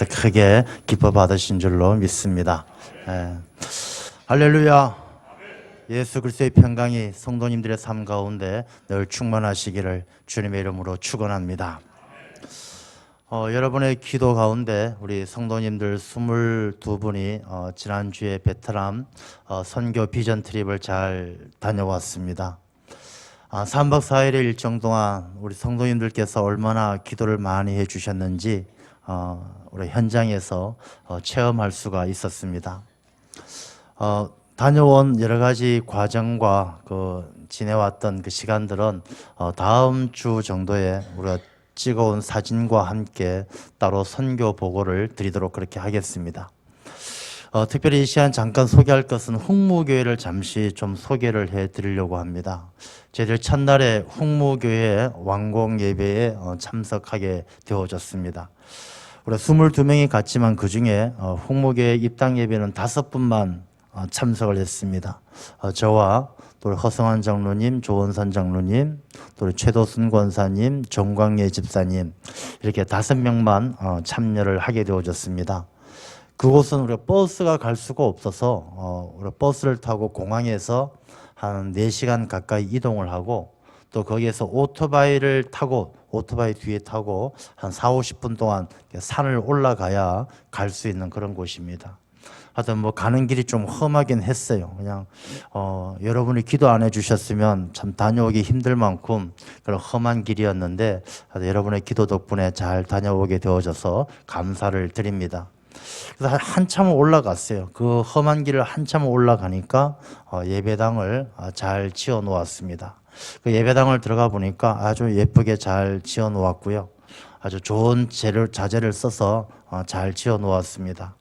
크게 기뻐 받으신 줄로 믿습니다. 할렐루야. 예수 그리스도의 평강이 성도님들의 삶 가운데 늘 충만하시기를 주님의 이름으로 축원합니다. 여러분의 기도 가운데 우리 성도님들 22분이 지난주에 베트남 선교 비전 트립을 잘 다녀왔습니다. 3박 4일의 일정 동안 우리 성도님들께서 얼마나 기도를 많이 해주셨는지 우리 현장에서 체험할 수가 있었습니다. 다녀온 여러 가지 과정과 지내왔던 그 시간들은 다음 주 정도에 우리가 찍어온 사진과 함께 따로 선교 보고를 드리도록 그렇게 하겠습니다. 특별히 이 시간 잠깐 소개할 것은 훅무교회를 잠시 좀 소개를 해 드리려고 합니다. 저희들 첫날에 훅무교회 완공 예배에 참석하게 되어졌습니다. 우리 22명이 갔지만 그 중에 훅무교회 입당 예배는 5분만 참석을 했습니다. 저와 또 허성환 장로님, 조원선 장로님, 또 최도순 권사님, 정광예 집사님 이렇게 5명만 참여를 하게 되어졌습니다. 그곳은 우리가 버스가 갈 수가 없어서 우리 버스를 타고 공항에서 한 4시간 가까이 이동을 하고 또 거기에서 오토바이 뒤에 타고 한 40-50분 동안 산을 올라가야 갈 수 있는 그런 곳입니다. 하여튼 가는 길이 좀 험하긴 했어요. 그냥 여러분이 기도 안 해주셨으면 참 다녀오기 힘들 만큼 그런 험한 길이었는데 여러분의 기도 덕분에 잘 다녀오게 되어져서 감사를 드립니다. 그래서 한참 올라갔어요. 그 험한 길을 한참 올라가니까 예배당을 잘 지어 놓았습니다. 그 예배당을 들어가 보니까 아주 예쁘게 잘 지어 놓았고요. 아주 좋은 자재를 써서 잘 지어 놓았습니다.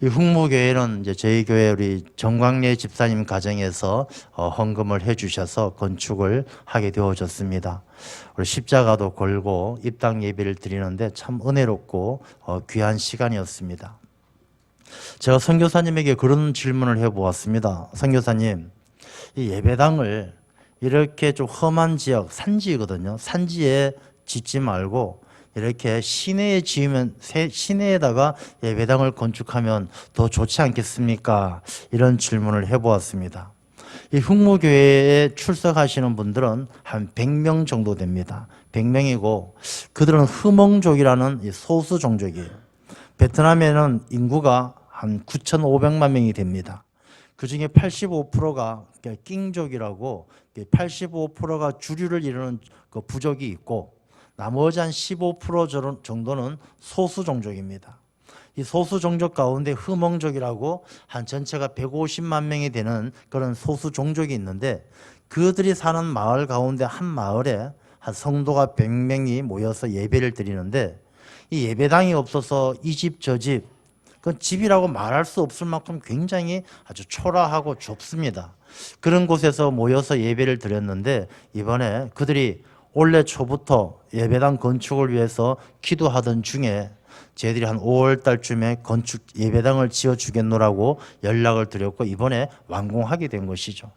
이 훅무교회는 이제 저희 교회 우리 정광래 집사님 가정에서 헌금을 해주셔서 건축을 하게 되어졌습니다. 우리 십자가도 걸고 입당 예배를 드리는데 참 은혜롭고 귀한 시간이었습니다. 제가 선교사님에게 그런 질문을 해보았습니다. 선교사님, 이 예배당을 이렇게 좀 험한 지역, 산지거든요. 산지에 짓지 말고 이렇게 시내에 지으면 시내에다가 예배당을 건축하면 더 좋지 않겠습니까? 이런 질문을 해보았습니다. 이 훅무교회에 출석하시는 분들은 한 100명 정도 됩니다. 100명이고 그들은 흐멍족이라는 소수 종족이에요. 베트남에는 인구가 한 9,500만 명이 됩니다. 그 중에 85%가 낑족이라고 85%가 주류를 이루는 그 부족이 있고 나머지 한 15% 정도는 소수 종족입니다. 이 소수 종족 가운데 흐멍족이라고 한 전체가 150만 명이 되는 그런 소수 종족이 있는데 그들이 사는 마을 가운데 한 마을에 한 성도가 100명이 모여서 예배를 드리는데 이 예배당이 없어서 이 집 저 집, 그 집이라고 말할 수 없을 만큼 굉장히 아주 초라하고 좁습니다. 그런 곳에서 모여서 예배를 드렸는데 이번에 그들이 올해 초부터 예배당 건축을 위해서 기도하던 중에 저희들이 한 5월 달쯤에 건축 예배당을 지어 주겠노라고 연락을 드렸고 이번에 완공하게 된 것이죠.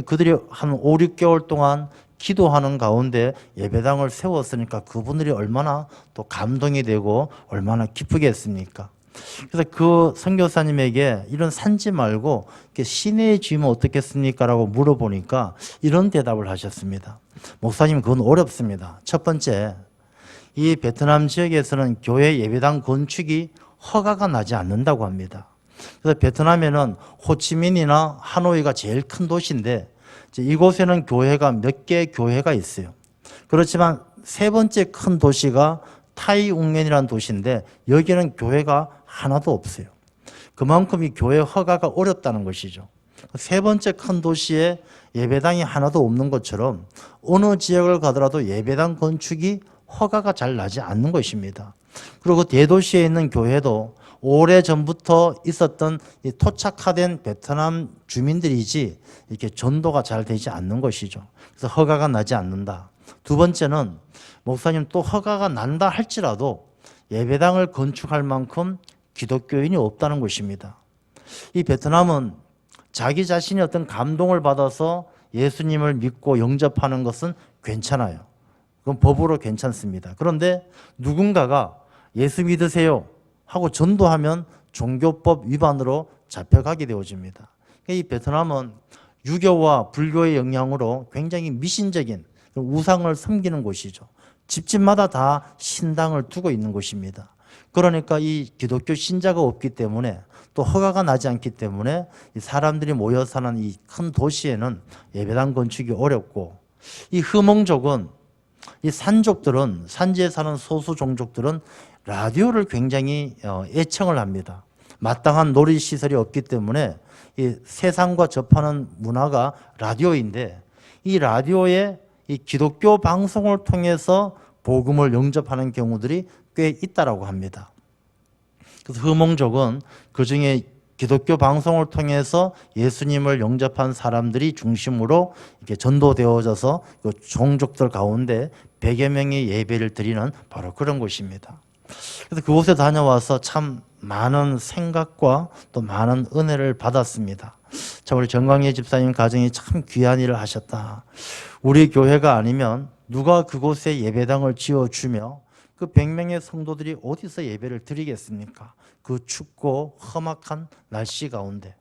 그들이 한 5-6개월 동안 기도하는 가운데 예배당을 세웠으니까 그분들이 얼마나 또 감동이 되고 얼마나 기쁘겠습니까? 그래서 그 선교사님에게 이런 산지 말고 시내에 지으면 어떻겠습니까? 라고 물어보니까 이런 대답을 하셨습니다. 목사님, 그건 어렵습니다. 첫 번째, 이 베트남 지역에서는 교회 예배당 건축이 허가가 나지 않는다고 합니다. 그래서 베트남에는 호치민이나 하노이가 제일 큰 도시인데 이곳에는 교회가 몇 개 교회가 있어요. 그렇지만 세 번째 큰 도시가 타이웅면이라는 도시인데 여기는 교회가 하나도 없어요. 그만큼 이 교회 허가가 어렵다는 것이죠. 세 번째 큰 도시에 예배당이 하나도 없는 것처럼 어느 지역을 가더라도 예배당 건축이 허가가 잘 나지 않는 것입니다. 그리고 대도시에 있는 교회도 오래전부터 있었던 이 토착화된 베트남 주민들이지 이렇게 전도가 잘 되지 않는 것이죠. 그래서 허가가 나지 않는다. 두 번째는 목사님 또 허가가 난다 할지라도 예배당을 건축할 만큼 기독교인이 없다는 것입니다. 이 베트남은 자기 자신이 어떤 감동을 받아서 예수님을 믿고 영접하는 것은 괜찮아요. 그건 법으로 괜찮습니다. 그런데 누군가가 예수 믿으세요, 하고 전도하면 종교법 위반으로 잡혀가게 되어집니다. 이 베트남은 유교와 불교의 영향으로 굉장히 미신적인 우상을 섬기는 곳이죠. 집집마다 다 신당을 두고 있는 곳입니다. 그러니까 이 기독교 신자가 없기 때문에 또 허가가 나지 않기 때문에 이 사람들이 모여 사는 이 큰 도시에는 예배당 건축이 어렵고, 이 흐몽족은, 이 산족들은, 산지에 사는 소수 종족들은 라디오를 굉장히 애청을 합니다. 마땅한 놀이시설이 없기 때문에 이 세상과 접하는 문화가 라디오인데, 이 라디오에 이 기독교 방송을 통해서 복음을 영접하는 경우들이 꽤 있다라고 합니다. 그래서 흐몽족은 그중에 기독교 방송을 통해서 예수님을 영접한 사람들이 중심으로 이렇게 전도되어져서 그 종족들 가운데 100여 명의 예배를 드리는 바로 그런 곳입니다. 그래서 그곳에 다녀와서 참 많은 생각과 또 많은 은혜를 받았습니다. 자, 우리 정광예 집사님 가정이 참 귀한 일을 하셨다. 우리 교회가 아니면 누가 그곳에 예배당을 지어주며 그 100명의 성도들이 어디서 예배를 드리겠습니까? 그 춥고 험악한 날씨 가운데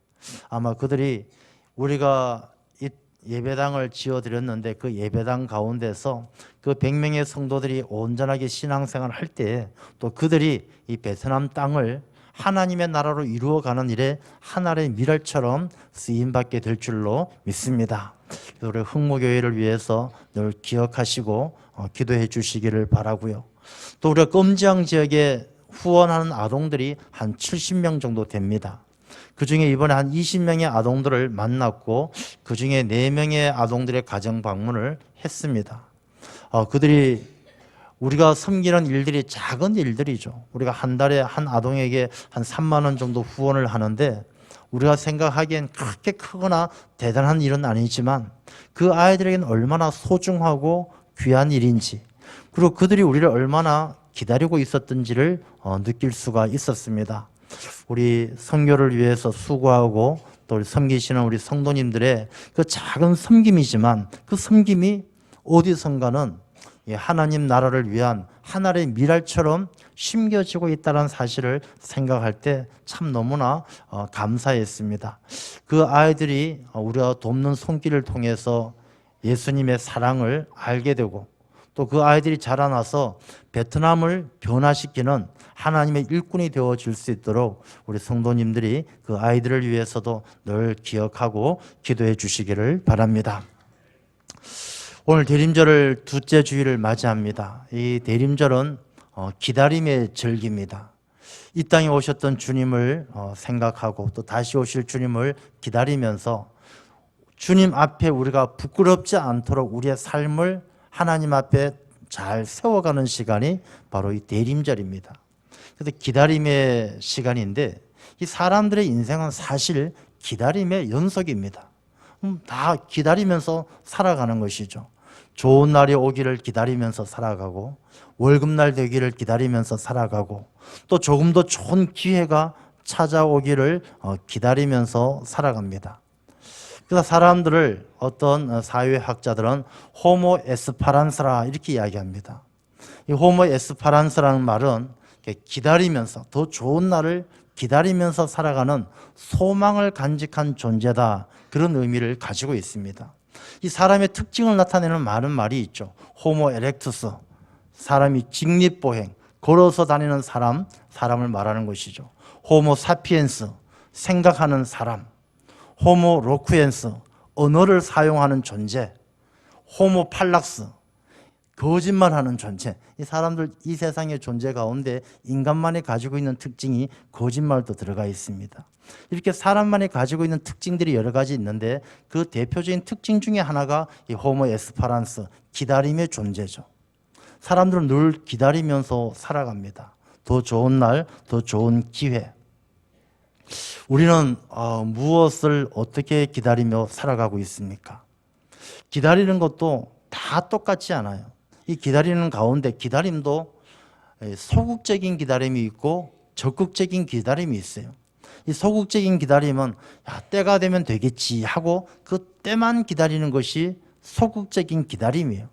아마 그들이 우리가 이 예배당을 지어드렸는데 그 예배당 가운데서 그 100명의 성도들이 온전하게 신앙생활을 할 때 또 그들이 이 베트남 땅을 하나님의 나라로 이루어가는 일에 하나의 미랄처럼 쓰임받게 될 줄로 믿습니다. 우리 흥모교회를 위해서 늘 기억하시고 기도해 주시기를 바라고요. 또 우리가 껌지ang 지역에 후원하는 아동들이 한 70명 정도 됩니다. 그중에 이번에 한 20명의 아동들을 만났고 그중에 4명의 아동들의 가정 방문을 했습니다. 그들이 우리가 섬기는 일들이 작은 일들이죠. 우리가 한 달에 한 아동에게 한 3만 원 정도 후원을 하는데 우리가 생각하기엔 그렇게 크거나 대단한 일은 아니지만 그 아이들에게는 얼마나 소중하고 귀한 일인지, 그리고 그들이 우리를 얼마나 기다리고 있었던지를 느낄 수가 있었습니다. 우리 선교를 위해서 수고하고 또 섬기시는 우리 성도님들의 그 작은 섬김이지만 그 섬김이 어디선가는 하나님 나라를 위한 하나의 미랄처럼 심겨지고 있다는 사실을 생각할 때 참 너무나 감사했습니다. 그 아이들이 우리가 돕는 손길을 통해서 예수님의 사랑을 알게 되고 또 그 아이들이 자라나서 베트남을 변화시키는 하나님의 일꾼이 되어질 수 있도록 우리 성도님들이 그 아이들을 위해서도 늘 기억하고 기도해 주시기를 바랍니다. 오늘 대림절을 둘째 주일을 맞이합니다. 이 대림절은 기다림의 절기입니다. 이 땅에 오셨던 주님을 생각하고 또 다시 오실 주님을 기다리면서 주님 앞에 우리가 부끄럽지 않도록 우리의 삶을 하나님 앞에 잘 세워가는 시간이 바로 이 대림절입니다. 그래서 기다림의 시간인데 이 사람들의 인생은 사실 기다림의 연속입니다. 다 기다리면서 살아가는 것이죠. 좋은 날이 오기를 기다리면서 살아가고 월급날 되기를 기다리면서 살아가고 또 조금 더 좋은 기회가 찾아오기를 기다리면서 살아갑니다. 그래서 사람들을 어떤 사회학자들은 호모 에스파란스라 이렇게 이야기합니다. 이 호모 에스파란스라는 말은 기다리면서 더 좋은 날을 기다리면서 살아가는 소망을 간직한 존재다, 그런 의미를 가지고 있습니다. 이 사람의 특징을 나타내는 많은 말이 있죠. 호모 에렉투스, 사람이 직립보행, 걸어서 다니는 사람을 말하는 것이죠. 호모 사피엔스, 생각하는 사람, 호모 로쿠엔스, 언어를 사용하는 존재, 호모 팔락스, 거짓말하는 존재. 이 사람들, 이 세상의 존재 가운데 인간만이 가지고 있는 특징이 거짓말도 들어가 있습니다. 이렇게 사람만이 가지고 있는 특징들이 여러 가지 있는데 그 대표적인 특징 중에 하나가 이 호모 에스파란스, 기다림의 존재죠. 사람들은 늘 기다리면서 살아갑니다. 더 좋은 날, 더 좋은 기회. 우리는 무엇을 어떻게 기다리며 살아가고 있습니까? 기다리는 것도 다 똑같지 않아요. 이 기다리는 가운데 기다림도 소극적인 기다림이 있고 적극적인 기다림이 있어요. 이 소극적인 기다림은 때가 되면 되겠지 하고 그 때만 기다리는 것이 소극적인 기다림이에요.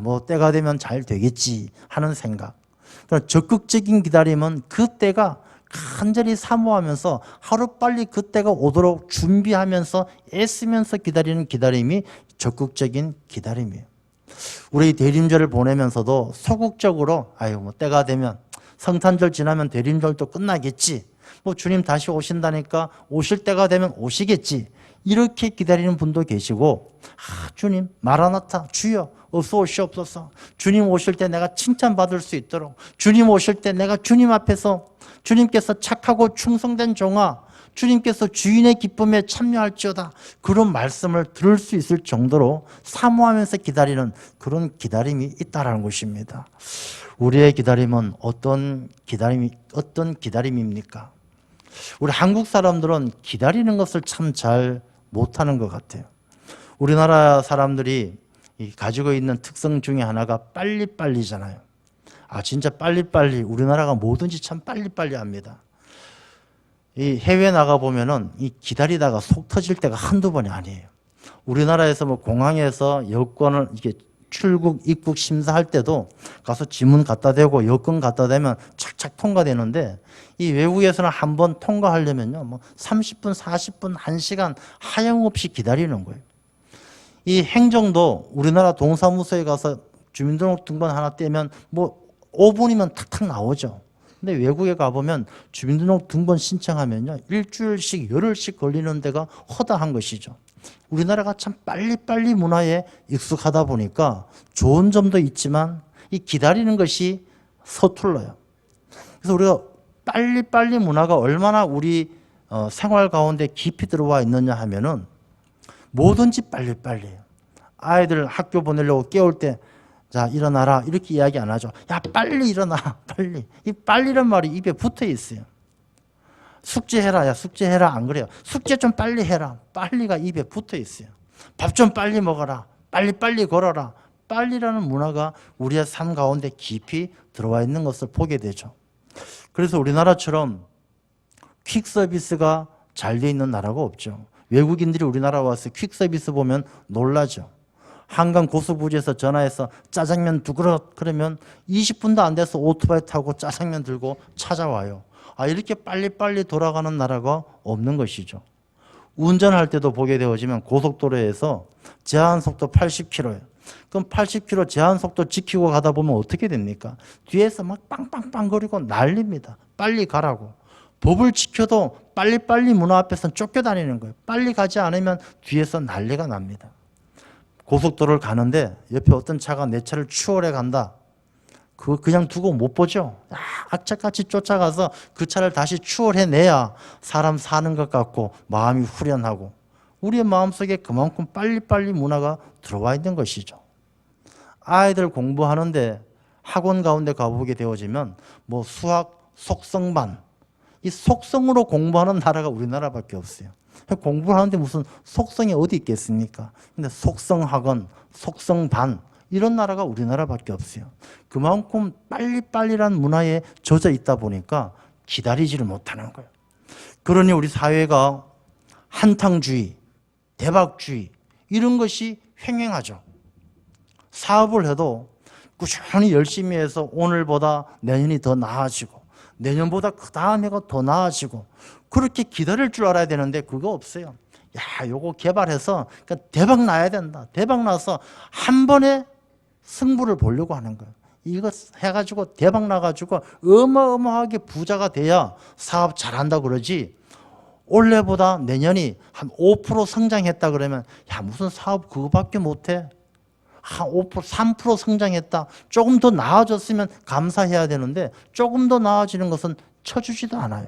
뭐 때가 되면 잘 되겠지 하는 생각. 그러나 적극적인 기다림은 그때가 간절히 사모하면서 하루빨리 그때가 오도록 준비하면서 애쓰면서 기다리는 기다림이 적극적인 기다림이에요. 우리 대림절을 보내면서도 소극적으로 아유 뭐 때가 되면 성탄절 지나면 대림절도 끝나겠지. 뭐 주님 다시 오신다니까 오실 때가 되면 오시겠지. 이렇게 기다리는 분도 계시고 주님 마라나타 주여 어서 오시옵소서. 주님 오실 때 내가 칭찬받을 수 있도록 주님 오실 때 내가 주님 앞에서 주님께서 착하고 충성된 종아 주님께서 주인의 기쁨에 참여할지어다 그런 말씀을 들을 수 있을 정도로 사모하면서 기다리는 그런 기다림이 있다라는 것입니다. 우리의 기다림은 어떤 기다림입니까? 우리 한국 사람들은 기다리는 것을 참 잘 못하는 것 같아요. 우리나라 사람들이 가지고 있는 특성 중에 하나가 빨리빨리잖아요. 진짜 빨리빨리 우리나라가 뭐든지 참 빨리빨리 합니다. 이 해외 나가 보면은 이 기다리다가 속 터질 때가 한두 번이 아니에요. 우리나라에서 뭐 공항에서 여권을 이게 출국 입국 심사할 때도 가서 지문 갖다 대고 여권 갖다 대면 착착 통과되는데 이 외국에서는 한번 통과하려면요 뭐 30분, 40분, 1시간 하염없이 기다리는 거예요. 이 행정도 우리나라 동사무소에 가서 주민등록등본 하나 떼면 뭐 5분이면 탁탁 나오죠. 근데 외국에 가보면 주민등록등본 신청하면요 일주일씩 열흘씩 걸리는 데가 허다한 것이죠. 우리나라가 참 빨리빨리 문화에 익숙하다 보니까 좋은 점도 있지만 이 기다리는 것이 서툴러요. 그래서 우리가 빨리빨리 문화가 얼마나 우리 생활 가운데 깊이 들어와 있느냐 하면은 뭐든지 빨리빨리예요. 아이들 학교 보내려고 깨울 때 자 일어나라 이렇게 이야기 안 하죠. 야 빨리 일어나 빨리. 이 빨리란 말이 입에 붙어 있어요. 숙제해라 야 숙제해라 안 그래요. 숙제 좀 빨리 해라. 빨리가 입에 붙어 있어요. 밥 좀 빨리 먹어라. 빨리빨리 걸어라. 빨리라는 문화가 우리의 삶 가운데 깊이 들어와 있는 것을 보게 되죠. 그래서 우리나라처럼 퀵 서비스가 잘 돼 있는 나라가 없죠. 외국인들이 우리나라 와서 퀵 서비스 보면 놀라죠. 한강 고수부지에서 전화해서 짜장면 두 그릇 그러면 20분도 안 돼서 오토바이 타고 짜장면 들고 찾아와요. 이렇게 빨리빨리 돌아가는 나라가 없는 것이죠. 운전할 때도 보게 되어지면 고속도로에서 제한속도 80km예요. 그럼 80km 제한속도 지키고 가다 보면 어떻게 됩니까? 뒤에서 막 빵빵빵 거리고 난립니다. 빨리 가라고. 법을 지켜도 빨리빨리 문화 앞에서는 쫓겨다니는 거예요. 빨리 가지 않으면 뒤에서 난리가 납니다. 고속도로를 가는데 옆에 어떤 차가 내 차를 추월해 간다. 그거 그냥 두고 못 보죠. 악착같이 쫓아가서 그 차를 다시 추월해내야 사람 사는 것 같고 마음이 후련하고 우리의 마음속에 그만큼 빨리빨리 문화가 들어와 있는 것이죠. 아이들 공부하는데 학원 가운데 가보게 되어지면 뭐 수학 속성반 이 속성으로 공부하는 나라가 우리나라밖에 없어요. 공부를 하는데 무슨 속성이 어디 있겠습니까? 근데 속성학원, 속성반 이런 나라가 우리나라밖에 없어요. 그만큼 빨리빨리란 문화에 젖어 있다 보니까 기다리지를 못하는 거예요. 그러니 우리 사회가 한탕주의, 대박주의 이런 것이 횡행하죠. 사업을 해도 꾸준히 열심히 해서 오늘보다 내년이 더 나아지고 내년보다 그 다음 해가 더 나아지고 그렇게 기다릴 줄 알아야 되는데 그거 없어요. 야, 요거 개발해서 대박 나야 된다. 대박 나서 한 번에 승부를 보려고 하는 거예요. 이거 해가지고 대박 나가지고 어마어마하게 부자가 돼야 사업 잘한다 그러지. 올해보다 내년이 한 5% 성장했다 그러면 야 무슨 사업 그거밖에 못해. 한 5%, 3% 성장했다. 조금 더 나아졌으면 감사해야 되는데 조금 더 나아지는 것은 쳐주지도 않아요.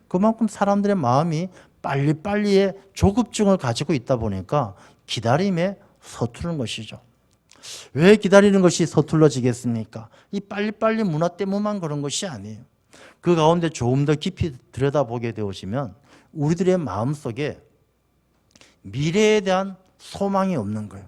그만큼 사람들의 마음이 빨리빨리의 조급증을 가지고 있다 보니까 기다림에 서투른 것이죠. 왜 기다리는 것이 서툴러지겠습니까? 이 빨리빨리 문화 때문만 그런 것이 아니에요. 그 가운데 조금 더 깊이 들여다보게 되어지면 우리들의 마음속에 미래에 대한 소망이 없는 거예요.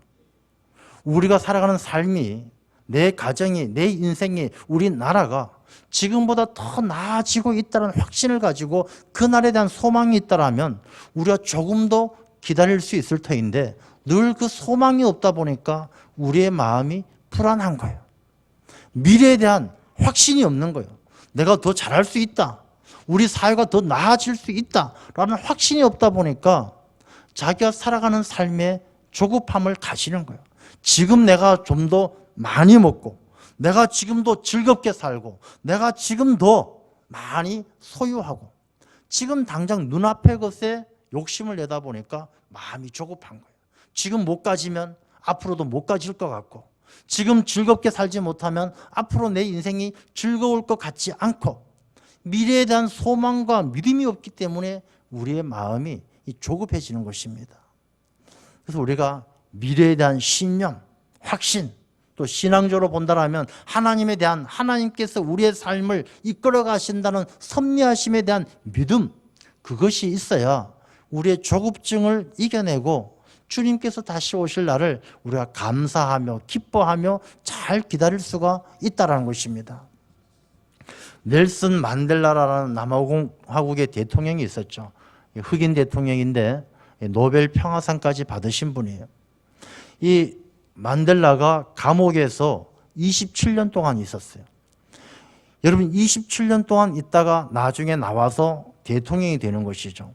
우리가 살아가는 삶이 내 가정이 내 인생이 우리나라가 지금보다 더 나아지고 있다는 확신을 가지고 그날에 대한 소망이 있다라면 우리가 조금 더 기다릴 수 있을 터인데 늘 그 소망이 없다 보니까 우리의 마음이 불안한 거예요. 미래에 대한 확신이 없는 거예요. 내가 더 잘할 수 있다. 우리 사회가 더 나아질 수 있다라는 확신이 없다 보니까 자기가 살아가는 삶에 조급함을 가지는 거예요. 지금 내가 좀 더 많이 먹고, 내가 지금 더 즐겁게 살고, 내가 지금 더 많이 소유하고, 지금 당장 눈앞의 것에 욕심을 내다 보니까 마음이 조급한 거예요. 지금 못 가지면 앞으로도 못 가질 것 같고, 지금 즐겁게 살지 못하면 앞으로 내 인생이 즐거울 것 같지 않고, 미래에 대한 소망과 믿음이 없기 때문에 우리의 마음이 조급해지는 것입니다. 그래서 우리가 미래에 대한 신념, 확신, 또 신앙적으로 본다면 하나님에 대한, 하나님께서 우리의 삶을 이끌어 가신다는 섭리하심에 대한 믿음, 그것이 있어야 우리의 조급증을 이겨내고 주님께서 다시 오실 날을 우리가 감사하며 기뻐하며 잘 기다릴 수가 있다는 것입니다. 넬슨 만델라라는 남아공화국의 대통령이 있었죠. 흑인 대통령인데 노벨 평화상까지 받으신 분이에요. 이 만델라가 감옥에서 27년 동안 있었어요. 여러분, 27년 동안 있다가 나중에 나와서 대통령이 되는 것이죠.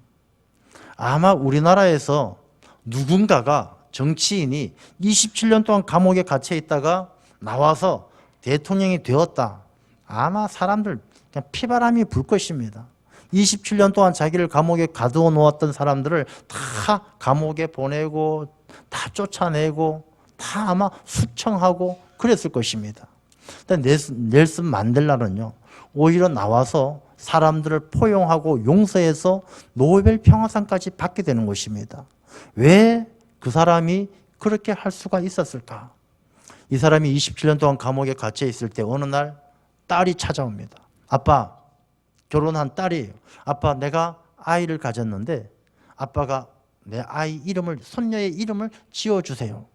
아마 우리나라에서 누군가가, 정치인이 27년 동안 감옥에 갇혀 있다가 나와서 대통령이 되었다. 아마 사람들 그냥 피바람이 불 것입니다. 27년 동안 자기를 감옥에 가두어 놓았던 사람들을 다 감옥에 보내고 다 쫓아내고 다 아마 수청하고 그랬을 것입니다. 근데 넬슨 만델라는요, 오히려 나와서 사람들을 포용하고 용서해서 노벨 평화상까지 받게 되는 것입니다. 왜 그 사람이 그렇게 할 수가 있었을까? 이 사람이 27년 동안 감옥에 갇혀 있을 때 어느 날 딸이 찾아옵니다. 아빠, 결혼한 딸이에요. 아빠, 내가 아이를 가졌는데 아빠가 내 아이 이름을, 손녀의 이름을 지어주세요.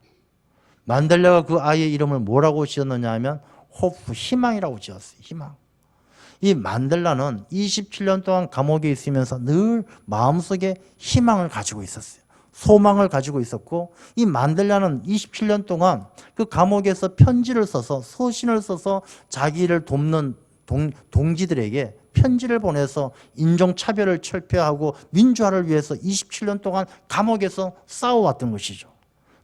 만델라가 그 아이의 이름을 뭐라고 지었느냐 하면 호프, 희망이라고 지었어요. 희망. 이 만델라는 27년 동안 감옥에 있으면서 늘 마음속에 희망을 가지고 있었어요. 소망을 가지고 있었고, 이 만델라는 27년 동안 그 감옥에서 편지를 써서, 서신을 써서 자기를 돕는 동지들에게 편지를 보내서 인종차별을 철폐하고 민주화를 위해서 27년 동안 감옥에서 싸워왔던 것이죠.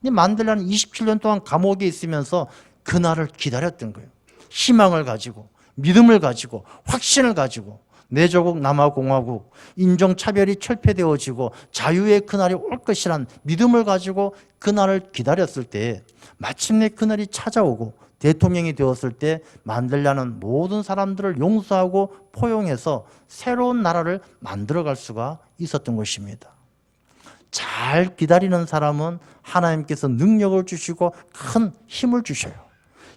근데 만델라는 27년 동안 감옥에 있으면서 그날을 기다렸던 거예요. 희망을 가지고, 믿음을 가지고, 확신을 가지고, 내 조국 남아공화국 인종차별이 철폐되어지고 자유의 그날이 올 것이란 믿음을 가지고 그날을 기다렸을 때, 마침내 그날이 찾아오고 대통령이 되었을 때 만델라는 모든 사람들을 용서하고 포용해서 새로운 나라를 만들어갈 수가 있었던 것입니다. 잘 기다리는 사람은 하나님께서 능력을 주시고 큰 힘을 주셔요.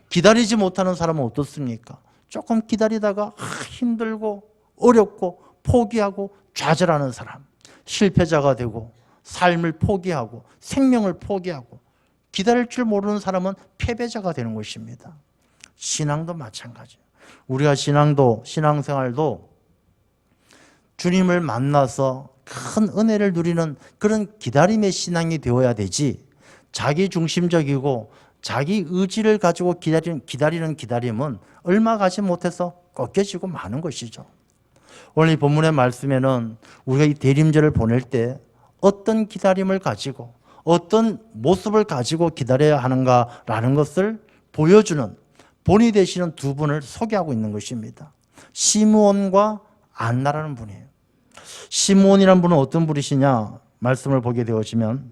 기다리지 못하는 사람은 어떻습니까? 조금 기다리다가 힘들고 어렵고 포기하고 좌절하는 사람, 실패자가 되고 삶을 포기하고 생명을 포기하고 기다릴 줄 모르는 사람은 패배자가 되는 것입니다. 신앙도 마찬가지예요. 우리가 신앙생활도 주님을 만나서 큰 은혜를 누리는 그런 기다림의 신앙이 되어야 되지, 자기 중심적이고 자기 의지를 가지고 기다리는 기다림은 얼마 가지 못해서 꺾여지고 마는 것이죠. 오늘 이 본문의 말씀에는 우리가 이 대림절을 보낼 때 어떤 기다림을 가지고 어떤 모습을 가지고 기다려야 하는가라는 것을 보여주는 본이 되시는 두 분을 소개하고 있는 것입니다. 시므온과 안나라는 분이에요. 시므온이라는 분은 어떤 분이시냐 말씀을 보게 되어지면,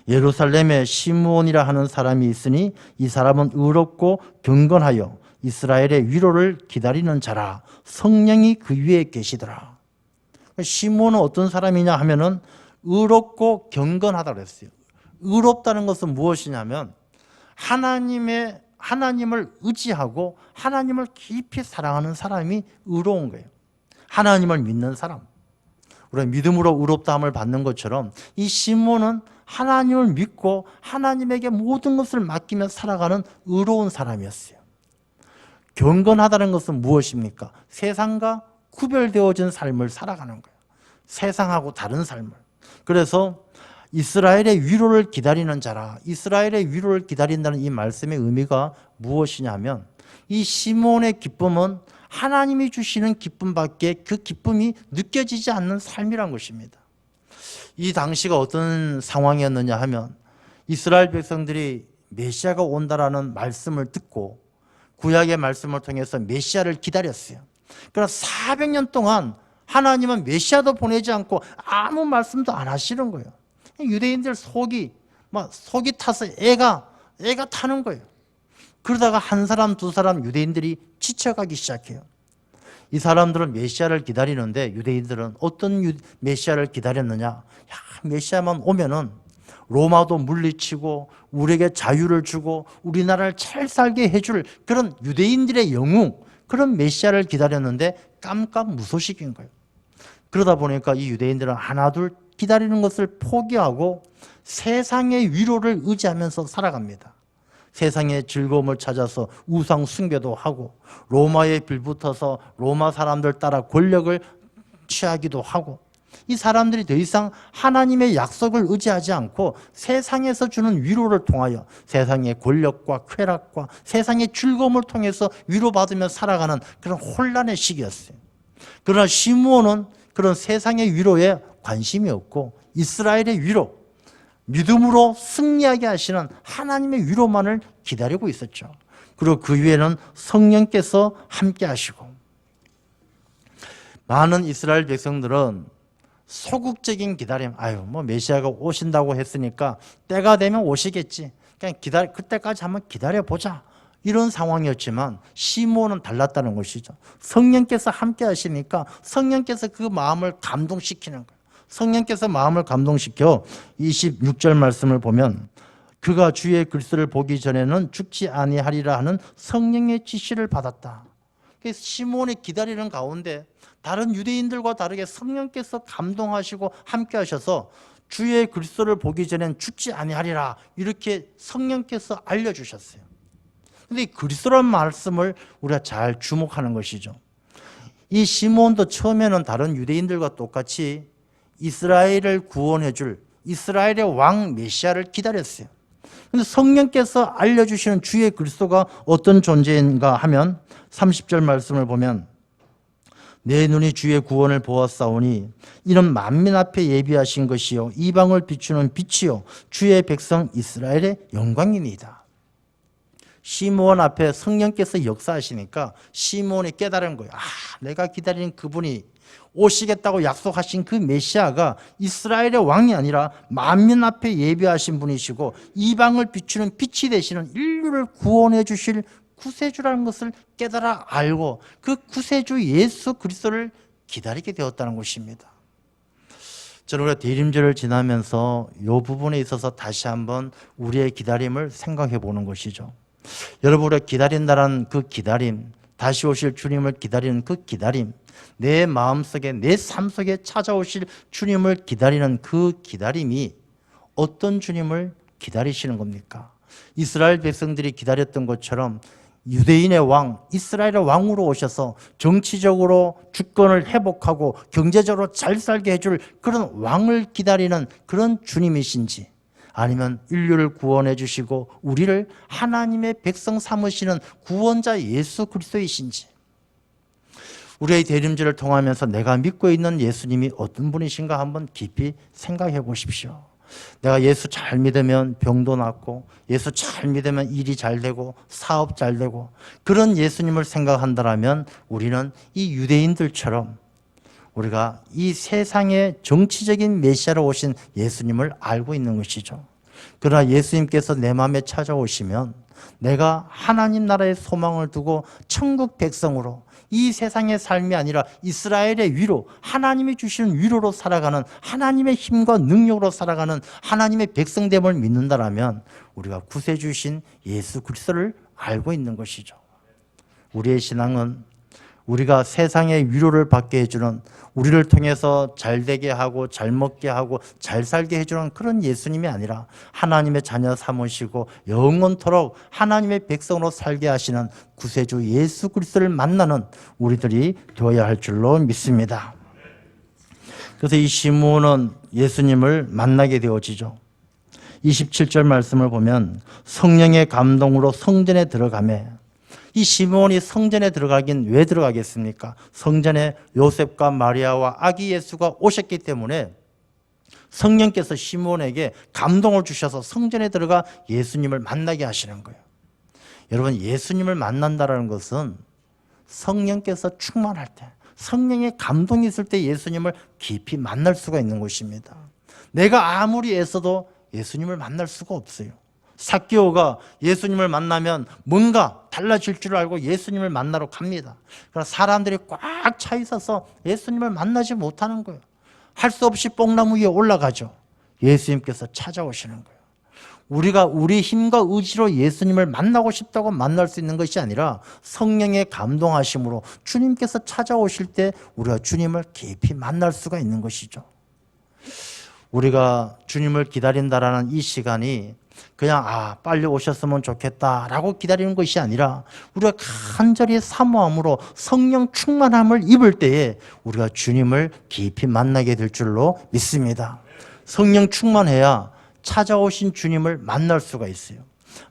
예루살렘에 시므온이라 하는 사람이 있으니 이 사람은 의롭고 경건하여 이스라엘의 위로를 기다리는 자라. 성령이 그 위에 계시더라. 시므온은 어떤 사람이냐 하면은 의롭고 경건하다고 그랬어요. 의롭다는 것은 무엇이냐면 하나님을 의지하고 하나님을 깊이 사랑하는 사람이 의로운 거예요. 하나님을 믿는 사람. 우리가 믿음으로 의롭다함을 받는 것처럼 이 시므온은 하나님을 믿고 하나님에게 모든 것을 맡기며 살아가는 의로운 사람이었어요. 경건하다는 것은 무엇입니까? 세상과 구별되어진 삶을 살아가는 거예요. 세상하고 다른 삶을. 그래서 이스라엘의 위로를 기다리는 자라. 이스라엘의 위로를 기다린다는 이 말씀의 의미가 무엇이냐면 이 시몬의 기쁨은 하나님이 주시는 기쁨밖에 그 기쁨이 느껴지지 않는 삶이란 것입니다. 이 당시가 어떤 상황이었느냐 하면 이스라엘 백성들이 메시아가 온다라는 말씀을 듣고 구약의 말씀을 통해서 메시아를 기다렸어요. 그러나 400년 동안 하나님은 메시아도 보내지 않고 아무 말씀도 안 하시는 거예요. 유대인들 속이 타서 애가 타는 거예요. 그러다가 한 사람 두 사람 유대인들이 지쳐가기 시작해요. 이 사람들은 메시아를 기다리는데 유대인들은 어떤 메시아를 기다렸느냐? 메시아만 오면은 로마도 물리치고 우리에게 자유를 주고 우리나라를 잘 살게 해줄 그런 유대인들의 영웅, 그런 메시아를 기다렸는데 깜깜무소식인 거예요. 그러다 보니까 이 유대인들은 하나둘 기다리는 것을 포기하고 세상의 위로를 의지하면서 살아갑니다. 세상의 즐거움을 찾아서 우상 숭배도 하고 로마에 빌붙어서 로마 사람들 따라 권력을 취하기도 하고, 이 사람들이 더 이상 하나님의 약속을 의지하지 않고 세상에서 주는 위로를 통하여 세상의 권력과 쾌락과 세상의 즐거움을 통해서 위로받으며 살아가는 그런 혼란의 시기였어요. 그러나 시므온은 그런 세상의 위로에 관심이 없고 이스라엘의 위로, 믿음으로 승리하게 하시는 하나님의 위로만을 기다리고 있었죠. 그리고 그 위에는 성령께서 함께 하시고, 많은 이스라엘 백성들은 소극적인 기다림, 메시아가 오신다고 했으니까 때가 되면 오시겠지, 그냥 그때까지 한번 기다려보자, 이런 상황이었지만 시므온은 달랐다는 것이죠. 성령께서 함께 하시니까 성령께서 그 마음을 감동시키는 거예요. 성령께서 마음을 감동시켜 26절 말씀을 보면 그가 주의 글쓰를 보기 전에는 죽지 아니하리라 하는 성령의 지시를 받았다. 그래서 시므온이 기다리는 가운데 다른 유대인들과 다르게 성령께서 감동하시고 함께 하셔서 주의 글쓰를 보기 전엔 죽지 아니하리라, 이렇게 성령께서 알려주셨어요. 그런데 이 글쓰라는 말씀을 우리가 잘 주목하는 것이죠. 이 시므온도 처음에는 다른 유대인들과 똑같이 이스라엘을 구원해 줄 이스라엘의 왕 메시아를 기다렸어요. 그런데 성령께서 알려주시는 주의 그리스도가 어떤 존재인가 하면 30절 말씀을 보면 내 눈이 주의 구원을 보았사오니 이는 만민 앞에 예비하신 것이요 이방을 비추는 빛이요 주의 백성 이스라엘의 영광이니이다. 시므온 앞에 성령께서 역사하시니까 시므온이 깨달은 거예요. 내가 기다리는 그분이 오시겠다고 약속하신 그 메시아가 이스라엘의 왕이 아니라 만민 앞에 예비하신 분이시고 이방을 비추는 빛이 되시는 인류를 구원해 주실 구세주라는 것을 깨달아 알고 그 구세주 예수 그리스도를 기다리게 되었다는 것입니다. 저는 우리가 대림절을 지나면서 이 부분에 있어서 다시 한번 우리의 기다림을 생각해 보는 것이죠. 여러분, 우리가 기다린다는 그 기다림, 다시 오실 주님을 기다리는 그 기다림, 내 마음속에 내 삶 속에 찾아오실 주님을 기다리는 그 기다림이 어떤 주님을 기다리시는 겁니까? 이스라엘 백성들이 기다렸던 것처럼 유대인의 왕, 이스라엘의 왕으로 오셔서 정치적으로 주권을 회복하고 경제적으로 잘 살게 해줄 그런 왕을 기다리는 그런 주님이신지, 아니면 인류를 구원해 주시고 우리를 하나님의 백성 삼으시는 구원자 예수 그리스도이신지, 우리의 대림절을 통하면서 내가 믿고 있는 예수님이 어떤 분이신가 한번 깊이 생각해 보십시오. 내가 예수 잘 믿으면 병도 낫고, 예수 잘 믿으면 일이 잘 되고, 사업 잘 되고, 그런 예수님을 생각한다면 우리는 이 유대인들처럼 우리가 이 세상의 정치적인 메시아로 오신 예수님을 알고 있는 것이죠. 그러나 예수님께서 내 마음에 찾아오시면 내가 하나님 나라의 소망을 두고 천국 백성으로 이 세상의 삶이 아니라 이스라엘의 위로, 하나님이 주시는 위로로 살아가는, 하나님의 힘과 능력으로 살아가는 하나님의 백성됨을 믿는다라면 우리가 구세주신 예수 그리스도를 알고 있는 것이죠. 우리의 신앙은 우리가 세상의 위로를 받게 해주는, 우리를 통해서 잘 되게 하고 잘 먹게 하고 잘 살게 해주는 그런 예수님이 아니라 하나님의 자녀 삼으시고 영원토록 하나님의 백성으로 살게 하시는 구세주 예수 그리스도를 만나는 우리들이 되어야 할 줄로 믿습니다. 그래서 이 시므온은 예수님을 만나게 되어지죠. 27절 말씀을 보면 성령의 감동으로 성전에 들어가매 이 시몬이 성전에 들어가긴 왜 들어가겠습니까? 성전에 요셉과 마리아와 아기 예수가 오셨기 때문에 성령께서 시몬에게 감동을 주셔서 성전에 들어가 예수님을 만나게 하시는 거예요. 여러분, 예수님을 만난다는 것은 성령께서 충만할 때, 성령의 감동이 있을 때 예수님을 깊이 만날 수가 있는 것입니다. 내가 아무리 애써도 예수님을 만날 수가 없어요. 삭개오가 예수님을 만나면 뭔가 달라질 줄 알고 예수님을 만나러 갑니다. 그러나 사람들이 꽉 차 있어서 예수님을 만나지 못하는 거예요. 할 수 없이 뽕나무 위에 올라가죠. 예수님께서 찾아오시는 거예요. 우리가 우리 힘과 의지로 예수님을 만나고 싶다고 만날 수 있는 것이 아니라 성령의 감동하심으로 주님께서 찾아오실 때 우리가 주님을 깊이 만날 수가 있는 것이죠. 우리가 주님을 기다린다라는 이 시간이 그냥 빨리 오셨으면 좋겠다라고 기다리는 것이 아니라 우리가 간절히 사모함으로 성령 충만함을 입을 때에 우리가 주님을 깊이 만나게 될 줄로 믿습니다. 성령 충만해야 찾아오신 주님을 만날 수가 있어요.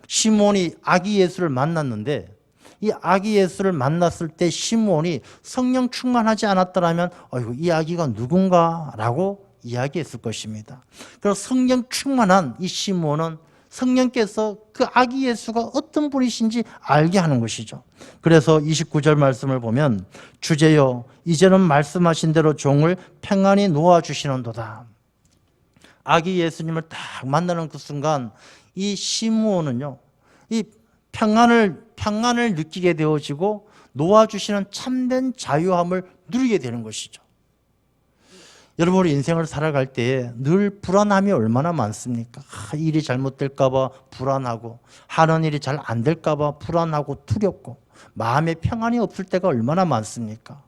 시몬이 아기 예수를 만났는데 이 아기 예수를 만났을 때 시몬이 성령 충만하지 않았더라면 이 아기가 누군가 라고 이야기했을 것입니다. 그래서 성령 충만한 이 시몬은 성령께서 그 아기 예수가 어떤 분이신지 알게 하는 것이죠. 그래서 29절 말씀을 보면 주제여 이제는 말씀하신 대로 종을 평안히 놓아주시는도다. 아기 예수님을 딱 만나는 그 순간 이 시므온은요, 이 평안을 느끼게 되어지고 놓아주시는 참된 자유함을 누리게 되는 것이죠. 여러분, 우리 인생을 살아갈 때에 늘 불안함이 얼마나 많습니까? 일이 잘못될까 봐 불안하고, 하는 일이 잘 안 될까 봐 불안하고 두렵고, 마음에 평안이 없을 때가 얼마나 많습니까?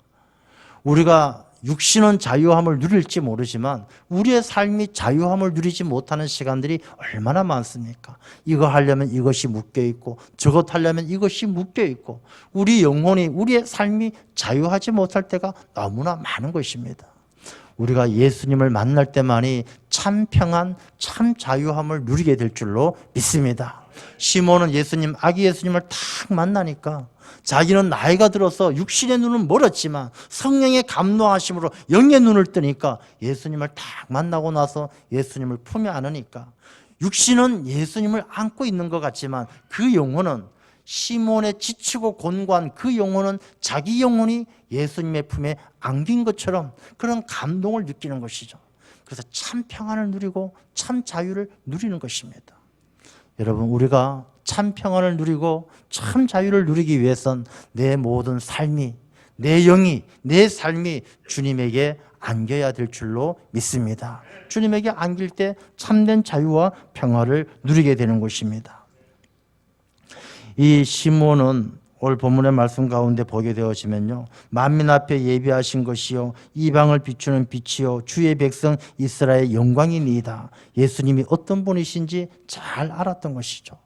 우리가 육신은 자유함을 누릴지 모르지만 우리의 삶이 자유함을 누리지 못하는 시간들이 얼마나 많습니까? 이거 하려면 이것이 묶여있고 저것 하려면 이것이 묶여있고 우리 영혼이, 우리의 삶이 자유하지 못할 때가 너무나 많은 것입니다. 우리가 예수님을 만날 때만이 참 평안, 참 자유함을 누리게 될 줄로 믿습니다. 시몬은 아기 예수님을 딱 만나니까 자기는 나이가 들어서 육신의 눈은 멀었지만 성령의 감동하심으로 영의 눈을 뜨니까 예수님을 딱 만나고 나서 예수님을 품에 안으니까 육신은 예수님을 안고 있는 것 같지만 그 영혼은 시몬의 지치고 곤고한 그 영혼은 자기 영혼이 예수님의 품에 안긴 것처럼 그런 감동을 느끼는 것이죠. 그래서 참 평안을 누리고 참 자유를 누리는 것입니다. 여러분, 우리가 참 평안을 누리고 참 자유를 누리기 위해선 내 모든 삶이, 내 영이, 내 삶이 주님에게 안겨야 될 줄로 믿습니다. 주님에게 안길 때 참된 자유와 평화를 누리게 되는 것입니다. 이 시몬은 오늘 본문의 말씀 가운데 보게 되어지면요, 만민 앞에 예비하신 것이요 이방을 비추는 빛이요 주의 백성 이스라엘의 영광이니이다. 예수님이 어떤 분이신지 잘 알았던 것이죠.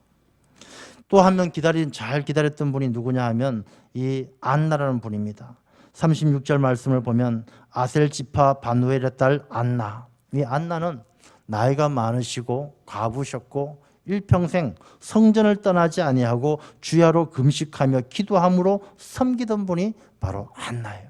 또 한 명 잘 기다렸던 분이 누구냐 하면 이 안나라는 분입니다. 36절 말씀을 보면 아셀 지파 바누엘의 딸 안나. 이 안나는 나이가 많으시고 과부셨고 일평생 성전을 떠나지 아니하고 주야로 금식하며 기도함으로 섬기던 분이 바로 안나예요.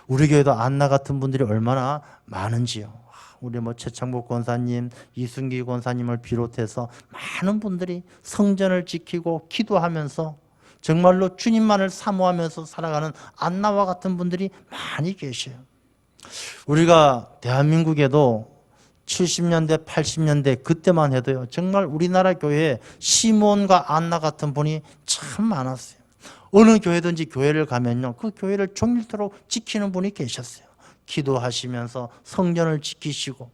우리 교회도 안나 같은 분들이 얼마나 많은지요. 우리 최창복 권사님, 이순기 권사님을 비롯해서 많은 분들이 성전을 지키고 기도하면서 정말로 주님만을 사모하면서 살아가는 안나와 같은 분들이 많이 계셔요. 우리가 대한민국에도 70년대, 80년대 그때만 해도요, 정말 우리나라 교회에 시몬과 안나 같은 분이 참 많았어요. 어느 교회든지 교회를 가면요, 그 교회를 종일토록 지키는 분이 계셨어요. 기도하시면서 성전을 지키시고,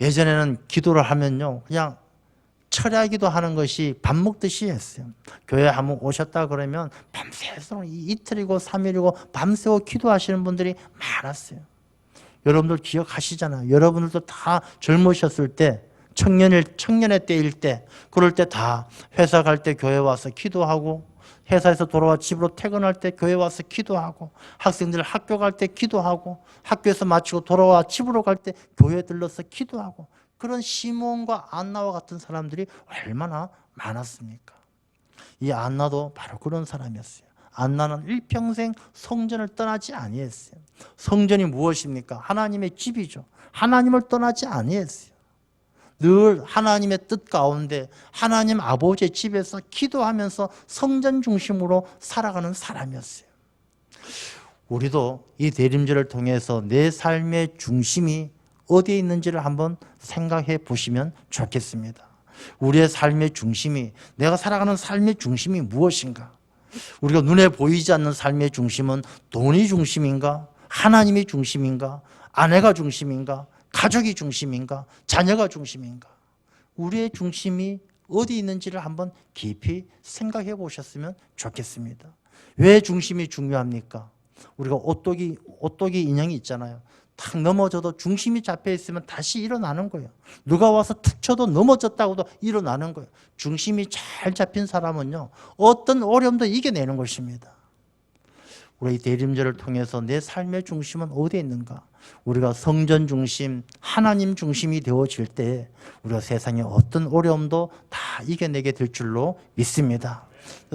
예전에는 기도를 하면요, 그냥 철야기도 하는 것이 밥 먹듯이 했어요. 교회 한번 오셨다 그러면 밤새서 이틀이고 3일이고 밤새워 기도하시는 분들이 많았어요. 여러분들 기억하시잖아요. 여러분들도 다 젊으셨을 때, 청년의 때일 때, 그럴 때 다 회사 갈 때 교회 와서 기도하고, 회사에서 돌아와 집으로 퇴근할 때 교회 와서 기도하고, 학생들 학교 갈 때 기도하고, 학교에서 마치고 돌아와 집으로 갈 때 교회 들러서 기도하고, 그런 시몬과 안나와 같은 사람들이 얼마나 많았습니까? 이 안나도 바로 그런 사람이었어요. 안나는 일평생 성전을 떠나지 아니했어요. 성전이 무엇입니까? 하나님의 집이죠. 하나님을 떠나지 아니했어요. 늘 하나님의 뜻 가운데 하나님 아버지의 집에서 기도하면서 성전 중심으로 살아가는 사람이었어요. 우리도 이 대림절을 통해서 내 삶의 중심이 어디에 있는지를 한번 생각해 보시면 좋겠습니다. 우리의 삶의 중심이, 내가 살아가는 삶의 중심이 무엇인가? 우리가 눈에 보이지 않는 삶의 중심은 돈이 중심인가? 하나님이 중심인가? 아내가 중심인가? 가족이 중심인가? 자녀가 중심인가? 우리의 중심이 어디 있는지를 한번 깊이 생각해 보셨으면 좋겠습니다. 왜 중심이 중요합니까? 우리가 오똑이 인형이 있잖아요. 탁 넘어져도 중심이 잡혀 있으면 다시 일어나는 거예요. 누가 와서 툭 쳐도 넘어졌다고도 일어나는 거예요. 중심이 잘 잡힌 사람은요, 어떤 어려움도 이겨내는 것입니다. 우리 대림절을 통해서 내 삶의 중심은 어디에 있는가? 우리가 성전 중심, 하나님 중심이 되어질 때 우리가 세상의 어떤 어려움도 다 이겨내게 될 줄로 믿습니다.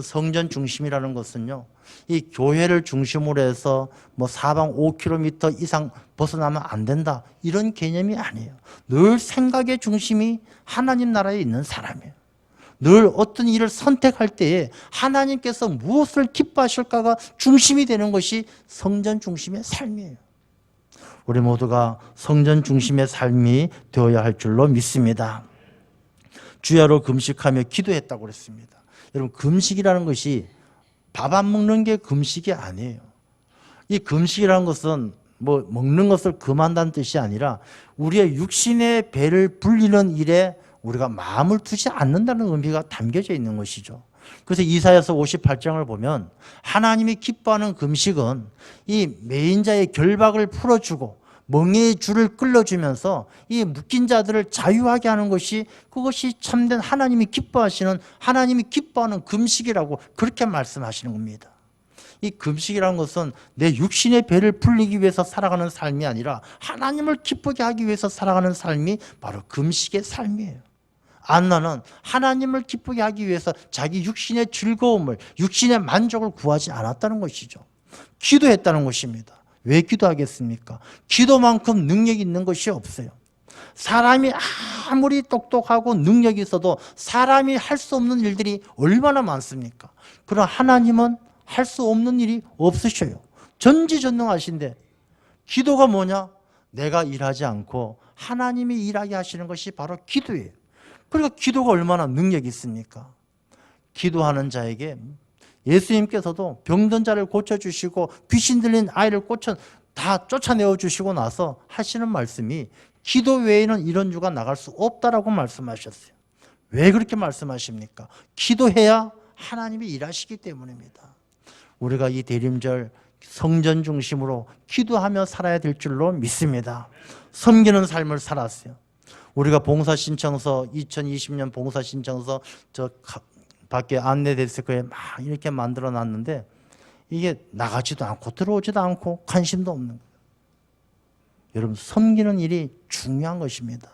성전 중심이라는 것은요, 이 교회를 중심으로 해서 뭐 사방 5km 이상 벗어나면 안 된다, 이런 개념이 아니에요. 늘 생각의 중심이 하나님 나라에 있는 사람이에요. 늘 어떤 일을 선택할 때에 하나님께서 무엇을 기뻐하실까가 중심이 되는 것이 성전 중심의 삶이에요. 우리 모두가 성전 중심의 삶이 되어야 할 줄로 믿습니다. 주야로 금식하며 기도했다고 그랬습니다. 여러분, 금식이라는 것이 밥 안 먹는 게 금식이 아니에요. 이 금식이라는 것은 뭐 먹는 것을 금한다는 뜻이 아니라 우리의 육신의 배를 불리는 일에 우리가 마음을 두지 않는다는 의미가 담겨져 있는 것이죠. 그래서 이사야서 58장을 보면 하나님이 기뻐하는 금식은 이 매인자의 결박을 풀어주고 멍에의 줄을 끌어주면서 이 묶인 자들을 자유하게 하는 것이, 그것이 참된 하나님이 기뻐하시는, 하나님이 기뻐하는 금식이라고 그렇게 말씀하시는 겁니다. 이 금식이라는 것은 내 육신의 배를 불리기 위해서 살아가는 삶이 아니라 하나님을 기쁘게 하기 위해서 살아가는 삶이 바로 금식의 삶이에요. 안나는 하나님을 기쁘게 하기 위해서 자기 육신의 즐거움을, 육신의 만족을 구하지 않았다는 것이죠. 기도했다는 것입니다. 왜 기도하겠습니까? 기도만큼 능력이 있는 것이 없어요. 사람이 아무리 똑똑하고 능력이 있어도 사람이 할 수 없는 일들이 얼마나 많습니까? 그러나 하나님은 할 수 없는 일이 없으셔요. 전지전능하신데 기도가 뭐냐? 내가 일하지 않고 하나님이 일하게 하시는 것이 바로 기도예요. 그러니까 기도가 얼마나 능력이 있습니까? 기도하는 자에게 예수님께서도 병든 자를 고쳐주시고 귀신 들린 아이를 다 쫓아내어 주시고 나서 하시는 말씀이 기도 외에는 이런 유가 나갈 수 없다라고 말씀하셨어요. 왜 그렇게 말씀하십니까? 기도해야 하나님이 일하시기 때문입니다. 우리가 이 대림절 성전 중심으로 기도하며 살아야 될 줄로 믿습니다. 섬기는 삶을 살았어요. 우리가 봉사신청서, 2020년 봉사신청서 저 밖에 안내데스크에 막 이렇게 만들어 놨는데 이게 나가지도 않고 들어오지도 않고 관심도 없는 거예요. 여러분, 섬기는 일이 중요한 것입니다.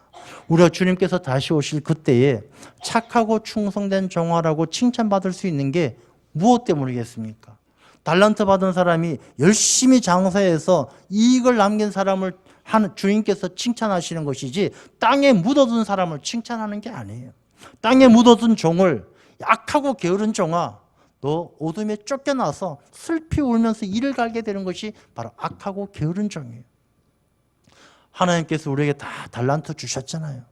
우리가 주님께서 다시 오실 그때에 착하고 충성된 종아라고 칭찬받을 수 있는 게 무엇 때문이겠습니까? 달란트 받은 사람이 열심히 장사해서 이익을 남긴 사람을 주님께서 칭찬하시는 것이지 땅에 묻어둔 사람을 칭찬하는 게 아니에요. 땅에 묻어둔 종을, 약하고 게으른 종아, 너 어둠에 쫓겨나서 슬피 울면서 이를 갈게 되는 것이 바로 악하고 게으른 종이에요. 하나님께서 우리에게 다 달란트 주셨잖아요.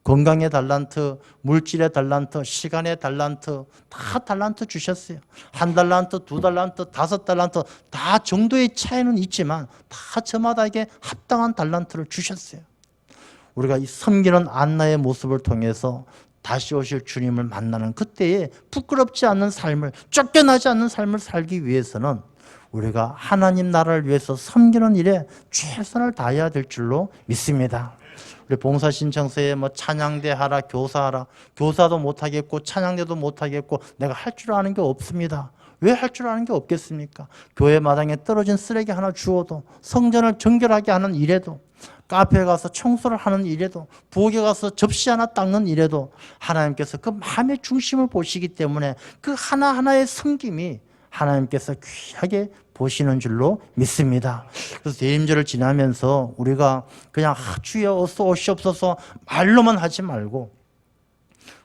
건강의 달란트, 물질의 달란트, 시간의 달란트, 다 달란트 주셨어요. 1달란트, 2달란트, 5달란트, 다 정도의 차이는 있지만 다 저마다에게 합당한 달란트를 주셨어요. 우리가 이 섬기는 안나의 모습을 통해서 다시 오실 주님을 만나는 그때에 부끄럽지 않는 삶을, 쫓겨나지 않는 삶을 살기 위해서는 우리가 하나님 나라를 위해서 섬기는 일에 최선을 다해야 될 줄로 믿습니다. 우리 봉사신청서에 뭐 찬양대 하라, 교사하라, 교사도 못하겠고 찬양대도 못하겠고 내가 할 줄 아는 게 없습니다. 왜 할 줄 아는 게 없겠습니까? 교회 마당에 떨어진 쓰레기 하나 주워도, 성전을 정결하게 하는 일에도, 카페에 가서 청소를 하는 일에도, 부엌에 가서 접시 하나 닦는 일에도 하나님께서 그 마음의 중심을 보시기 때문에 그 하나하나의 섬김이 하나님께서 귀하게 보시는 줄로 믿습니다. 그래서 대림절을 지나면서 우리가 그냥 주여 어서 오시옵소서 말로만 하지 말고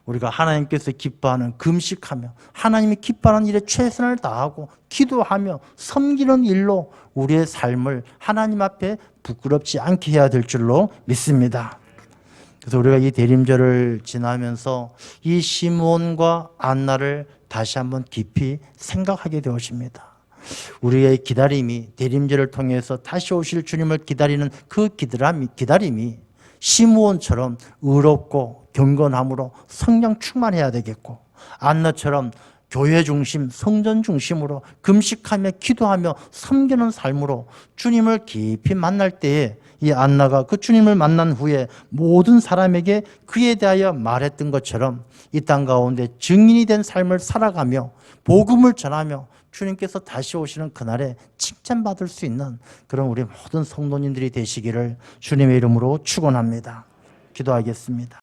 우리가 하나님께서 기뻐하는 금식하며 하나님이 기뻐하는 일에 최선을 다하고 기도하며 섬기는 일로 우리의 삶을 하나님 앞에 부끄럽지 않게 해야 될 줄로 믿습니다. 그래서 우리가 이 대림절을 지나면서 이 시므온과 안나를 다시 한번 깊이 생각하게 되어집니다. 우리의 기다림이, 대림절을 통해서 다시 오실 주님을 기다리는 그 기다림이 시므온처럼 의롭고 경건함으로 성령 충만해야 되겠고, 안나처럼 교회 중심, 성전 중심으로 금식하며 기도하며 섬기는 삶으로 주님을 깊이 만날 때에 이 안나가 그 주님을 만난 후에 모든 사람에게 그에 대하여 말했던 것처럼 이 땅 가운데 증인이 된 삶을 살아가며 복음을 전하며 주님께서 다시 오시는 그날에 칭찬받을 수 있는 그런 우리 모든 성도님들이 되시기를 주님의 이름으로 축원합니다. 기도하겠습니다.